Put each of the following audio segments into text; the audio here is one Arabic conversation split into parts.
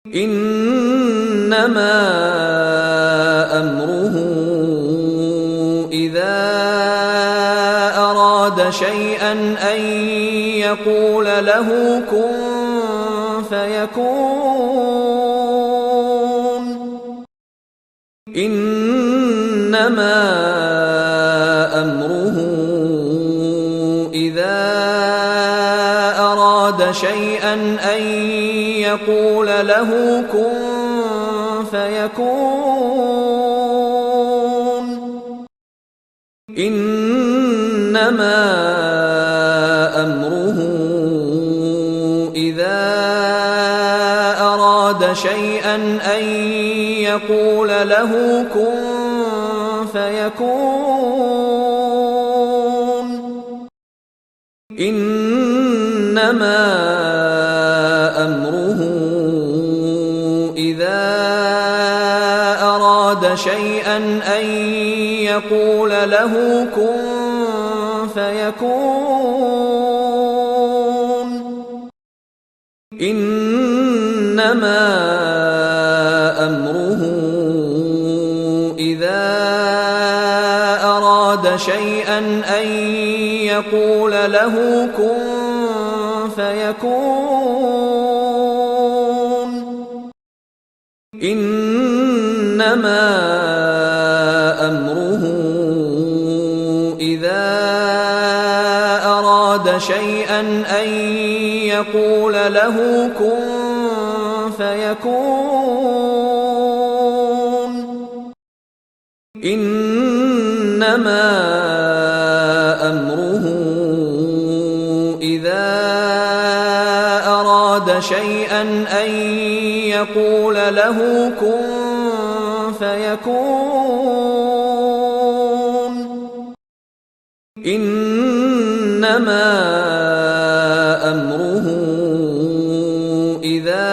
إنما أمره إذا أراد شيئا أن يقول له كن فيكون. إنما أمره إذا أراد شيئا أن يقول له كن فيكون. إنما أمره إذا أراد شيئا أن يقول له كن فيكون. إنما أمره إذا أراد شيئا أن يقول له كن فيكون. إنما أمره إذا أراد شيئا أن يقول له كن فيكون. إنما أمره إذا أراد شيئا أن يقول له كن فيكون. إنما أمره إذا أراد شيئا أن يقول له كن فيكون. إنما أمره إذا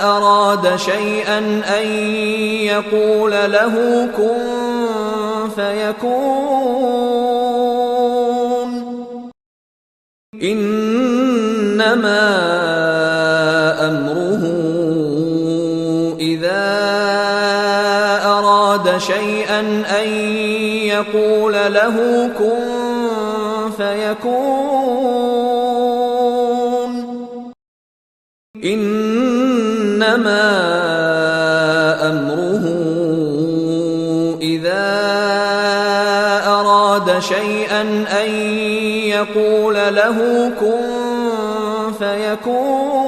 أراد شيئا أن يقول له كن فيكون. إنما أمره إذا أراد شيئا أن يقول له كن فيكون. إنما أمره إذا أراد شيئا أن يقول له كن فيكون.